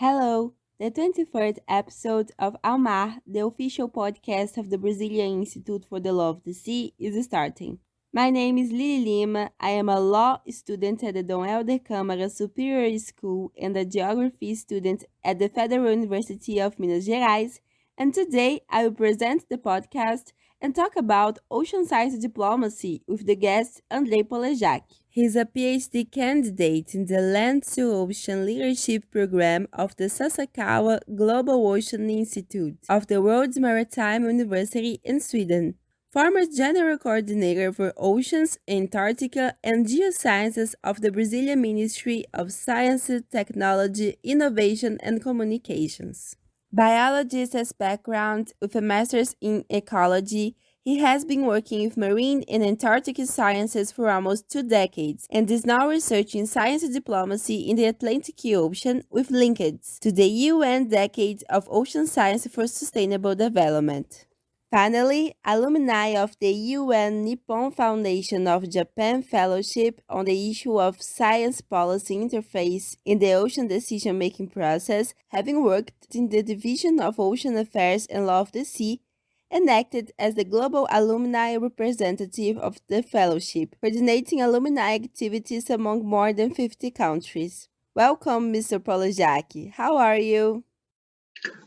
Hello! The 23rd episode of IBDMAR, the official podcast of the Brazilian Institute for the Law of the Sea, is starting. My name is Lillie Lima. I am a law student at the Dom Helder Câmara Superior School and a geography student at the Federal University of Minas Gerais, and today I will present the podcast and talk about ocean science diplomacy with the guest Andrei Polejack. He's a PhD candidate in the Land to Ocean Leadership Program of the Sasakawa Global Ocean Institute of the World's Maritime University in Sweden. Former General Coordinator for Oceans, Antarctica, and Geosciences of the Brazilian Ministry of Science, Technology, Innovation, and Communications. Biologist as background with a master's in ecology, he has been working with marine and Antarctic sciences for almost 2 decades and is now researching science diplomacy in the Atlantic Ocean with linkage to the UN Decade of Ocean Science for Sustainable Development. Finally, alumni of the UN Nippon Foundation of Japan Fellowship on the issue of science policy interface in the ocean decision-making process, having worked in the Division of Ocean Affairs and Law of the Sea, and acted as the global alumni representative of the fellowship, coordinating alumni activities among more than 50 countries. Welcome, Mr. Polejack. How are you?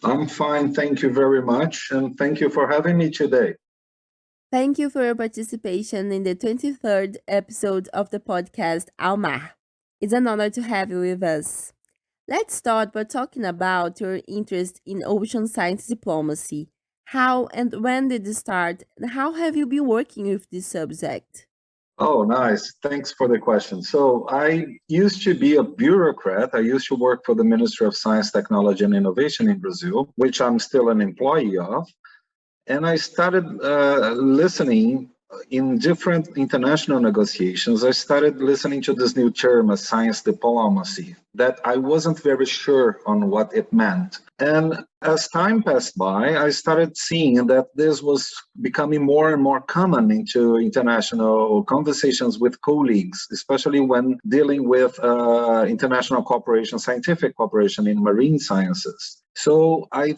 I'm fine, thank you very much, and thank you for having me today. Thank you for your participation in the 23rd episode of the podcast IBDMAR. It's an honor to have you with us. Let's start by talking about your interest in ocean science diplomacy. How and when did you start, and how have you been working with this subject? Oh, nice. Thanks for the question. So, I used to be a bureaucrat. I used to work for the Ministry of Science, Technology, and Innovation in Brazil, which I'm still an employee of. And I started listening in different international negotiations. I started listening to this new term, as science diplomacy, that I wasn't very sure on what it meant. And as time passed by, I started seeing that this was becoming more and more common into international conversations with colleagues, especially when dealing with international cooperation, scientific cooperation in marine sciences. So I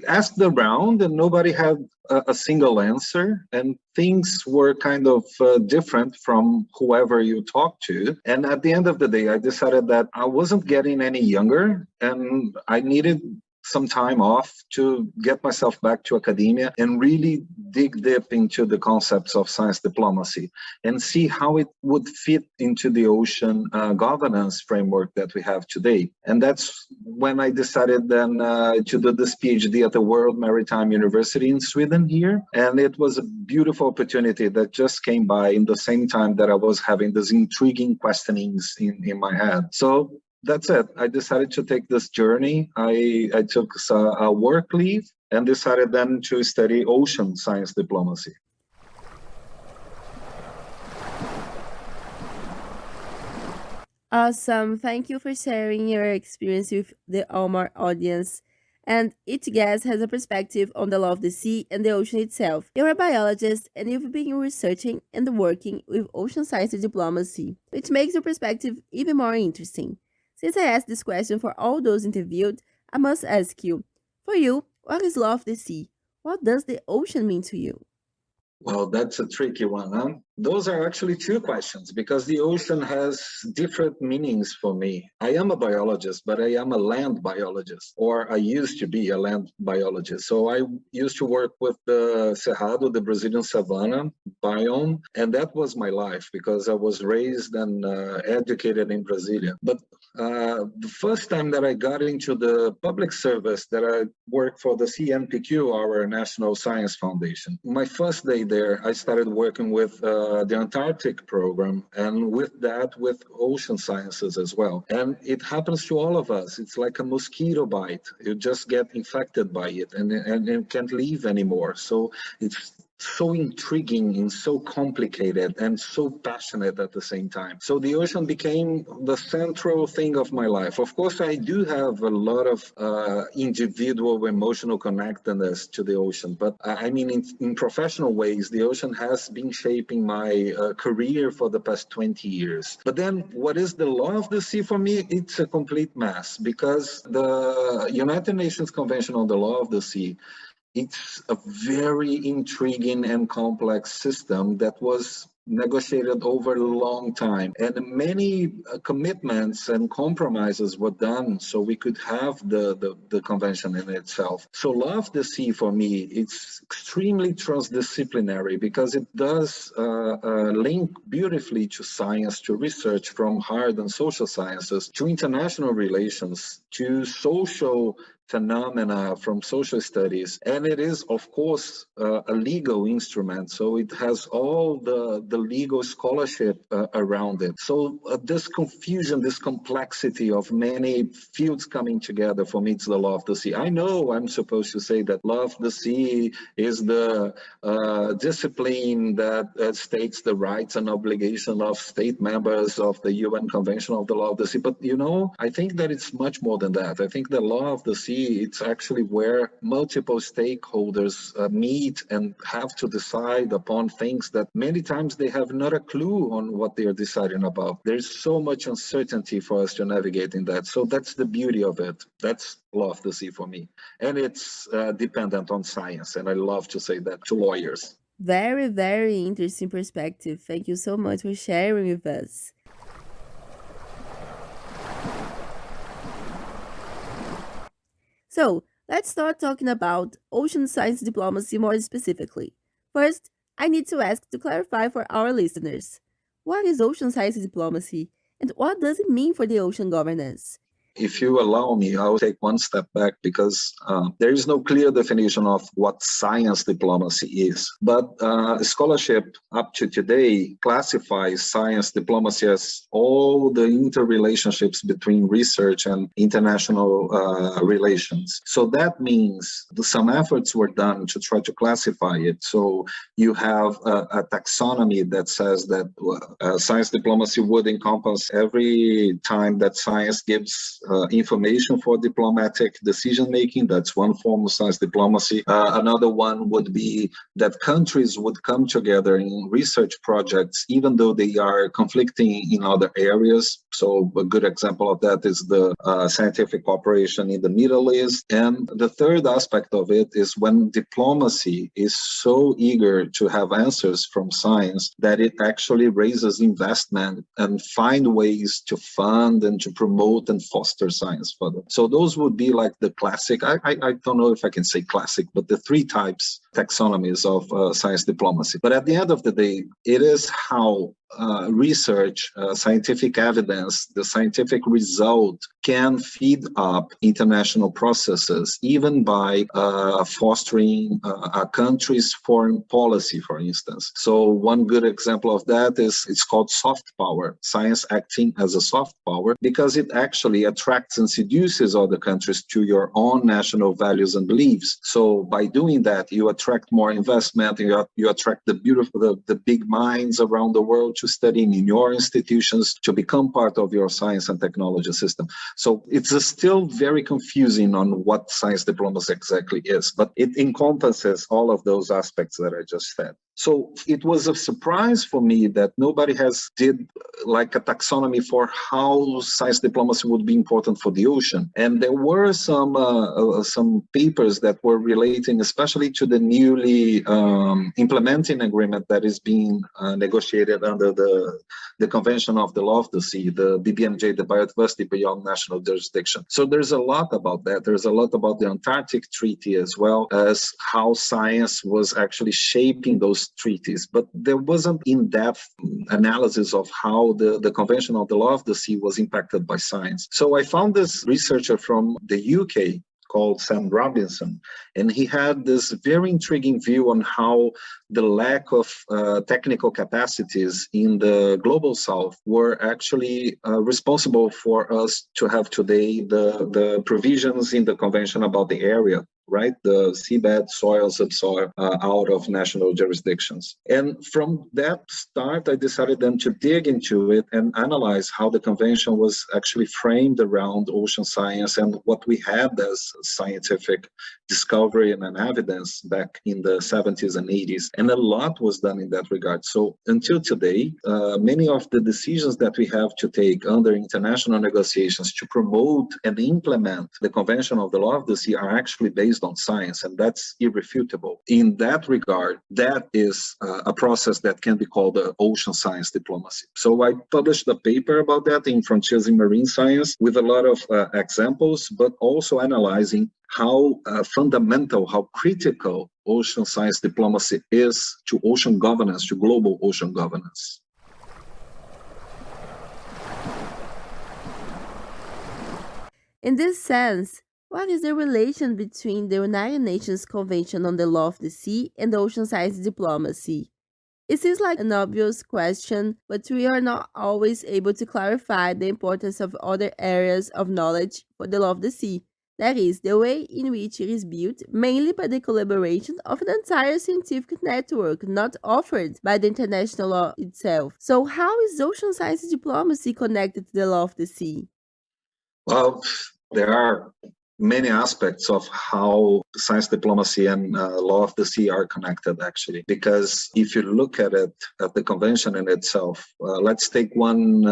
asked around and nobody had a single answer, and things were kind of different from whoever you talk to. And at the end of the day, I decided that I wasn't getting any younger and I needed some time off to get myself back to academia and really dig deep into the concepts of science diplomacy and see how it would fit into the ocean governance framework that we have today. And that's when I decided then to do this PhD at the World Maritime University in Sweden here. And it was a beautiful opportunity that just came by in the same time that I was having these intriguing questionings in my head. So that's it. I decided to take this journey. I took a work leave and decided then to study ocean science diplomacy. Awesome. Thank you for sharing your experience with the IBDMAR audience. And each guest has a perspective on the law of the sea and the ocean itself. You're a biologist and you've been researching and working with ocean science diplomacy, which makes your perspective even more interesting. Since I asked this question for all those interviewed, I must ask you, for you, what is law of the sea? What does the ocean mean to you? Well, that's a tricky one, huh? Those are actually two questions because the ocean has different meanings for me. I am a biologist, but I am a land biologist, or I used to be a land biologist. So I used to work with the Cerrado, the Brazilian savanna biome, and that was my life because I was raised and educated in Brasilia. But the first time that I got into the public service, that I worked for the CNPq, our National Science Foundation. My first day there, I started working with the Antarctic program, and with that, with ocean sciences as well. And it happens to all of us. It's like a mosquito bite. You just get infected by it and you can't leave anymore. So it's so intriguing and so complicated and so passionate at the same time. So the ocean became the central thing of my life. Of course, I do have a lot of individual emotional connectedness to the ocean, but I mean, in professional ways, the ocean has been shaping my career for the past 20 years. But then what is the law of the sea for me? It's a complete mess, because the United Nations Convention on the Law of the Sea, it's a very intriguing and complex system that was negotiated over a long time, and many commitments and compromises were done so we could have the convention in itself. So law of the sea for me, it's extremely transdisciplinary, because it does link beautifully to science, to research, from hard and social sciences to international relations, to social phenomena from social studies. And it is, of course, a legal instrument. So it has all the legal scholarship around it. So this confusion, this complexity of many fields coming together, for me, it's the law of the sea. I know I'm supposed to say that law of the sea is the discipline that states the rights and obligation of state members of the UN Convention of the Law of the Sea. But, I think that it's much more than that. I think the law of the sea, it's actually where multiple stakeholders meet and have to decide upon things that many times they have not a clue on what they are deciding about. There's so much uncertainty for us to navigate in that. So that's the beauty of it. That's law of the sea for me. And it's dependent on science. And I love to say that to lawyers. Very, very interesting perspective. Thank you so much for sharing with us. So, let's start talking about ocean science diplomacy more specifically. First, I need to ask to clarify for our listeners, what is ocean science diplomacy and what does it mean for the ocean governance? If you allow me, I'll take one step back, because there is no clear definition of what science diplomacy is. But scholarship up to today classifies science diplomacy as all the interrelationships between research and international relations. So that means some efforts were done to try to classify it. So you have a taxonomy that says that science diplomacy would encompass every time that science gives information for diplomatic decision making. That's one form of science diplomacy. Another one would be that countries would come together in research projects, even though they are conflicting in other areas. So a good example of that is the scientific cooperation in the Middle East. And the third aspect of it is when diplomacy is so eager to have answers from science that it actually raises investment and find ways to fund and to promote and foster science further. So those would be like the classic, I don't know if I can say classic, but the three types taxonomies of science diplomacy. But at the end of the day, it is how research, scientific evidence, the scientific result can feed up international processes, even by fostering a country's foreign policy, for instance. So one good example of that is it's called soft power, science acting as a soft power, because it actually attracts and seduces other countries to your own national values and beliefs. So by doing that, you attract more investment, you attract the beautiful, the big minds around the world to studying in your institutions, to become part of your science and technology system. So it's still very confusing on what science diplomacy exactly is, but it encompasses all of those aspects that I just said. So it was a surprise for me that nobody has did like a taxonomy for how science diplomacy would be important for the ocean. And there were some papers that were relating especially to the newly implementing agreement that is being negotiated under the Convention of the Law of the Sea, the BBMJ, the Biodiversity Beyond National Jurisdiction. So there's a lot about that. There's a lot about the Antarctic Treaty as well, as how science was actually shaping those treaties. But there wasn't in-depth analysis of how the Convention of the Law of the Sea was impacted by science. So I found this researcher from the UK called Sam Robinson, and he had this very intriguing view on how the lack of technical capacities in the global south were actually responsible for us to have today the provisions in the convention about the area. right? The seabed, soil, subsoil, out of national jurisdictions. And from that start, I decided then to dig into it and analyze how the convention was actually framed around ocean science and what we had as scientific discovery and evidence back in the 70s and 80s. And a lot was done in that regard. So until today, many of the decisions that we have to take under international negotiations to promote and implement the Convention of the Law of the Sea are actually based on science, and that's irrefutable. In that regard, that is a process that can be called ocean science diplomacy. So I published a paper about that in Frontiers in Marine Science with a lot of examples, but also analyzing how fundamental, how critical ocean science diplomacy is to ocean governance, to global ocean governance. In this sense, what is the relation between the United Nations Convention on the Law of the Sea and ocean science diplomacy? It seems like an obvious question, but we are not always able to clarify the importance of other areas of knowledge for the law of the sea. That is, the way in which it is built, mainly by the collaboration of an entire scientific network not offered by the international law itself. So how is ocean science diplomacy connected to the law of the sea? Well, there are many aspects of how science diplomacy and law of the sea are connected, actually. Because if you look at it, at the convention in itself, let's take one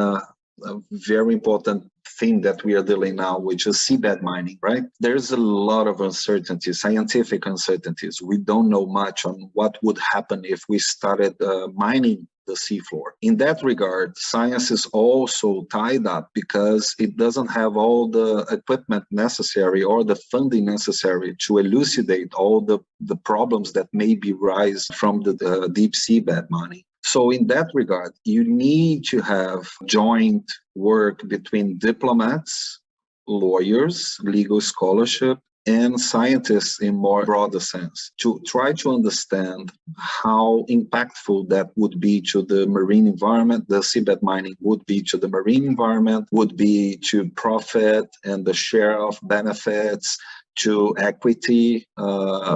very important thing that we are dealing now, which is seabed mining, right? There's a lot of uncertainties, scientific uncertainties. We don't know much on what would happen if we started mining the seafloor. In that regard, science is also tied up because it doesn't have all the equipment necessary or the funding necessary to elucidate all the problems that maybe rise from the deep seabed mining. So in that regard, you need to have joint work between diplomats, lawyers, legal scholarship, and scientists in more broader sense to try to understand how impactful that would be to the marine environment, the seabed mining would be to the marine environment, would be to profit and the share of benefits, to equity,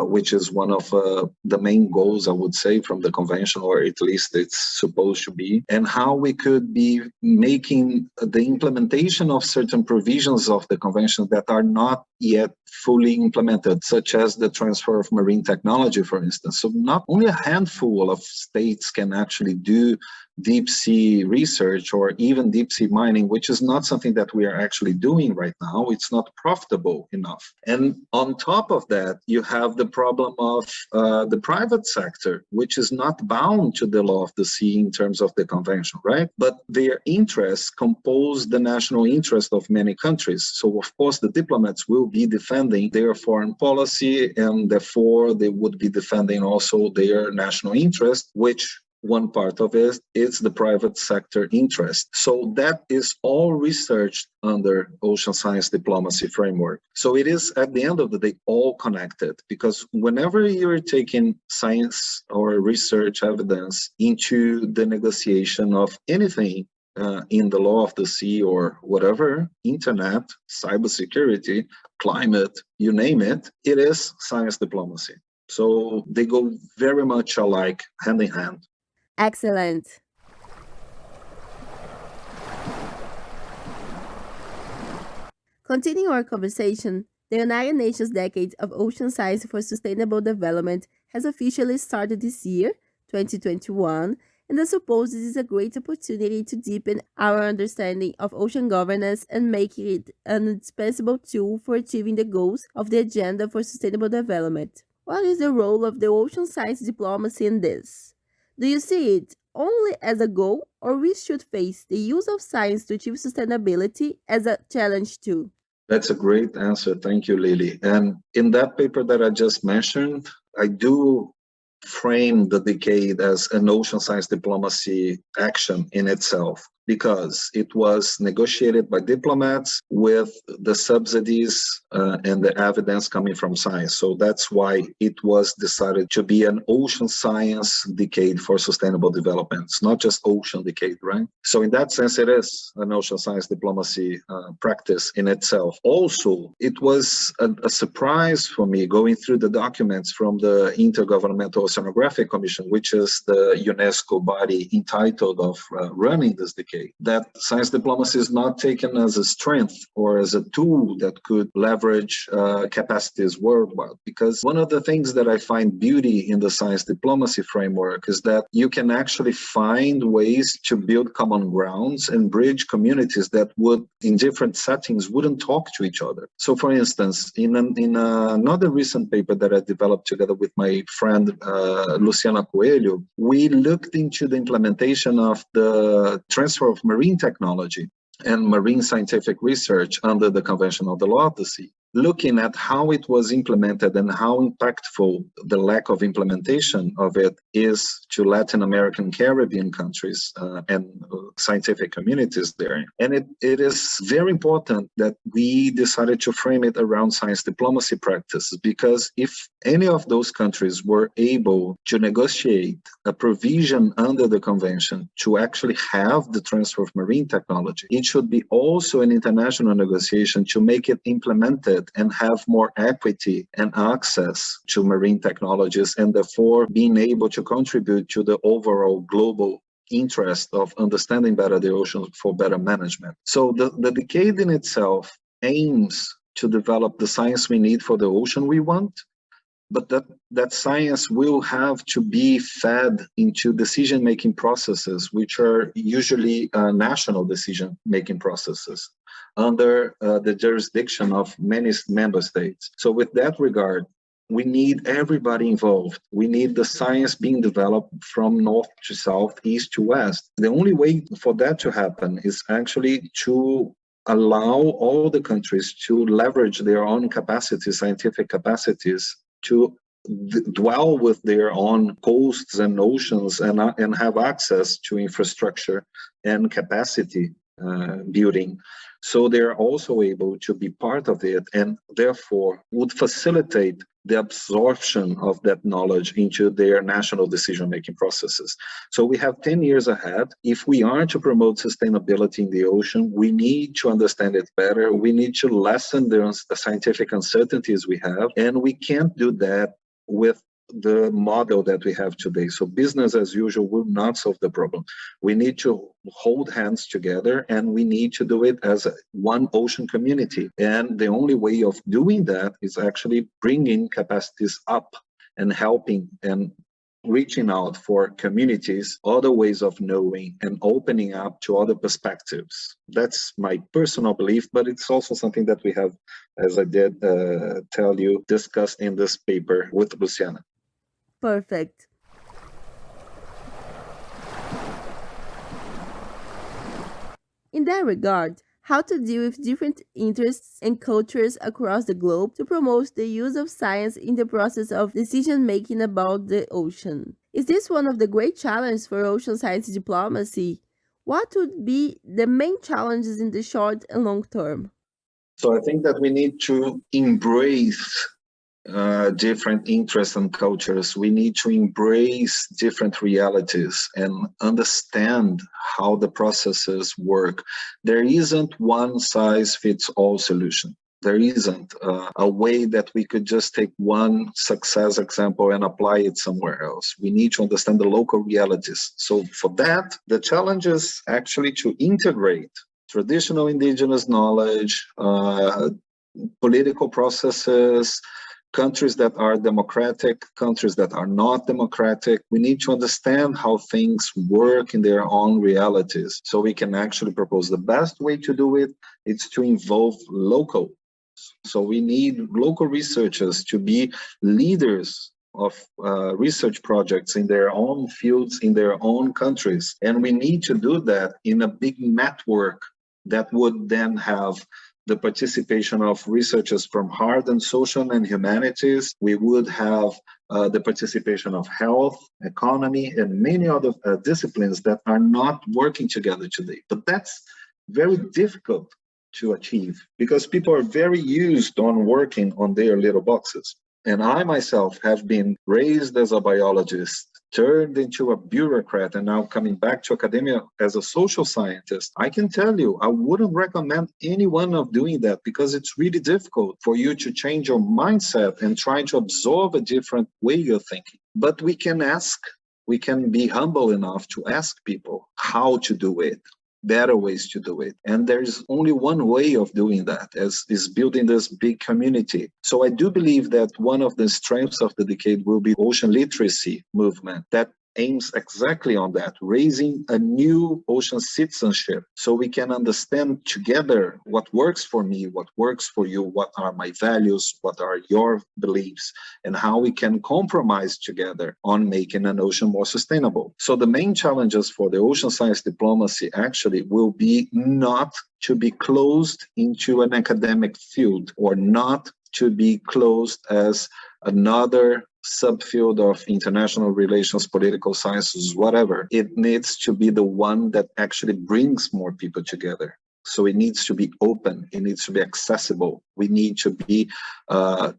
which is one of the main goals, I would say, from the convention, or at least it's supposed to be, and how we could be making the implementation of certain provisions of the convention that are not yet fully implemented, such as the transfer of marine technology, for instance. So not only a handful of states can actually do deep sea research or even deep sea mining, which is not something that we are actually doing right now. It's not profitable enough. And on top of that, you have the problem of the private sector, which is not bound to the law of the sea in terms of the convention, right? But their interests compose the national interest of many countries. So of course, the diplomats will be defending their foreign policy, and therefore they would be defending also their national interest, which one part of it is the private sector interest. So that is all researched under ocean science diplomacy framework. So it is, at the end of the day, all connected, because whenever you're taking science or research evidence into the negotiation of anything in the law of the sea or whatever, internet, cybersecurity, climate, you name it, it is science diplomacy. So they go very much alike, hand in hand. Excellent. Continuing our conversation, the United Nations Decade of Ocean Science for Sustainable Development has officially started this year, 2021, and I suppose this is a great opportunity to deepen our understanding of ocean governance and make it an indispensable tool for achieving the goals of the Agenda for Sustainable Development. What is the role of the ocean science diplomacy in this? Do you see it only as a goal, or we should face the use of science to achieve sustainability as a challenge too? That's a great answer. Thank you, Lillie. And in that paper that I just mentioned, I do frame the decade as an ocean science diplomacy action in itself. because it was negotiated by diplomats with the subsidies and the evidence coming from science. So that's why it was decided to be an ocean science decade for sustainable development. It's not just ocean decade, right? So in that sense, it is an ocean science diplomacy practice in itself. Also, it was a surprise for me going through the documents from the Intergovernmental Oceanographic Commission, which is the UNESCO body entitled of running this decade, that science diplomacy is not taken as a strength or as a tool that could leverage capacities worldwide. Because one of the things that I find beauty in the science diplomacy framework is that you can actually find ways to build common grounds and bridge communities that would, in different settings, wouldn't talk to each other. So for instance, in another recent paper that I developed together with my friend Luciana Coelho, we looked into the implementation of the transfer of marine technology and marine scientific research under the Convention on the Law of the Sea, looking at how it was implemented and how impactful the lack of implementation of it is to Latin American, Caribbean countries and scientific communities there. And it is very important that we decided to frame it around science diplomacy practices, because if any of those countries were able to negotiate a provision under the convention to actually have the transfer of marine technology, it should be also an international negotiation to make it implemented and have more equity and access to marine technologies, and therefore being able to contribute to the overall global interest of understanding better the oceans for better management. So the decade in itself aims to develop the science we need for the ocean we want, but that science will have to be fed into decision-making processes, which are usually national decision-making processes under the jurisdiction of many member states. So with that regard, we need everybody involved. We need the science being developed from north to south, east to west. The only way for that to happen is actually to allow all the countries to leverage their own capacities, scientific capacities, to dwell with their own coasts and oceans and have access to infrastructure and capacity building. So they're also able to be part of it, and therefore would facilitate the absorption of that knowledge into their national decision-making processes. So we have 10 years ahead. If we are to promote sustainability in the ocean, we need to understand it better. We need to lessen the scientific uncertainties we have, and we can't do that with the model that we have today. So business as usual will not solve the problem. We need to hold hands together, and we need to do it as one ocean community. And the only way of doing that is actually bringing capacities up and helping and reaching out for communities, other ways of knowing, and opening up to other perspectives. That's my personal belief, but it's also something that we have, as I did tell you, discussed in this paper with Luciana. Perfect. In that regard, how to deal with different interests and cultures across the globe to promote the use of science in the process of decision-making about the ocean. Is this one of the great challenges for ocean science diplomacy? What would be the main challenges in the short and long term? So I think that we need to embrace different interests and cultures. We need to embrace different realities and understand how the processes work. There isn't one size fits all solution. There isn't a way that we could just take one success example and apply it somewhere else. We need to understand the local realities. So for that, the challenge is actually to integrate traditional indigenous knowledge, political processes, countries that are democratic, countries that are not democratic. We need to understand how things work in their own realities so we can actually propose. The best way to do it is to involve local. So we need local researchers to be leaders of research projects in their own fields, in their own countries. And we need to do that in a big network that would then have the participation of researchers from hard and social and humanities. We would have the participation of health, economy, and many other disciplines that are not working together today. But that's very difficult to achieve because people are very used on working on their little boxes. And I myself have been raised as a biologist, turned into a bureaucrat, and now coming back to academia as a social scientist. I can tell you, I wouldn't recommend anyone of doing that because it's really difficult for you to change your mindset and try to absorb a different way of thinking. But we can ask, we can be humble enough to ask people how to do it, better ways to do it. And there's only one way of doing that, is building this big community. So I do believe that one of the strengths of the decade will be ocean literacy movement that aims exactly on that, raising a new ocean citizenship so we can understand together what works for me, what works for you, what are my values, what are your beliefs, and how we can compromise together on making an ocean more sustainable. So the main challenges for the ocean science diplomacy actually will be not to be closed into an academic field or not to be closed as another subfield of international relations, political sciences, whatever. It needs to be the one that actually brings more people together. So it needs to be open. It needs to be accessible. We need to be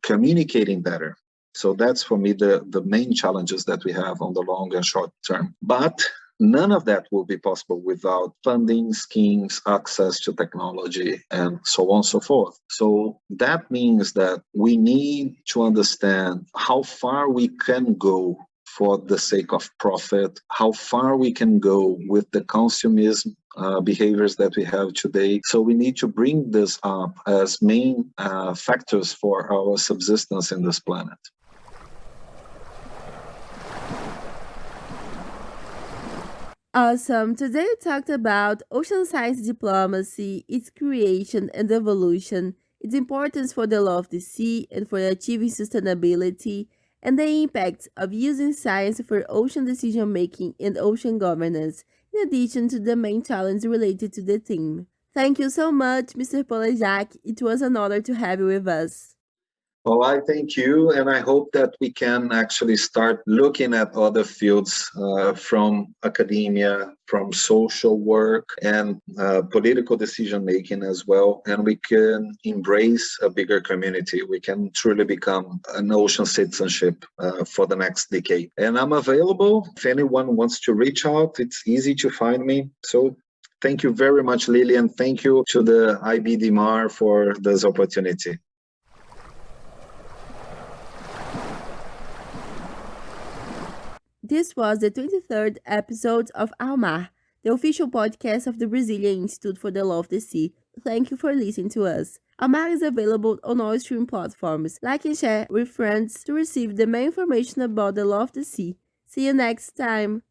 communicating better. So that's for me the main challenges that we have on the long and short term. But none of that will be possible without funding, schemes, access to technology, and so on and so forth. So that means that we need to understand how far we can go for the sake of profit, how far we can go with the consumerism behaviors that we have today. So we need to bring this up as main factors for our subsistence in this planet. Awesome. Today we talked about ocean science diplomacy, its creation and evolution, its importance for the law of the sea and for achieving sustainability, and the impact of using science for ocean decision making and ocean governance, in addition to the main challenge related to the theme. Thank you so much, Mr. Polejack. It was an honor to have you with us. Well, I thank you, and I hope that we can actually start looking at other fields from academia, from social work, and political decision making as well. And we can embrace a bigger community. We can truly become an ocean citizenship for the next decade. And I'm available. If anyone wants to reach out, it's easy to find me. So thank you very much, Lillie, and thank you to the IBDMAR for this opportunity. This was the 23rd episode of IBDMAR, the official podcast of the Brazilian Institute for the Law of the Sea. Thank you for listening to us. IBDMAR is available on all streaming platforms. Like and share with friends to receive the main information about the law of the sea. See you next time.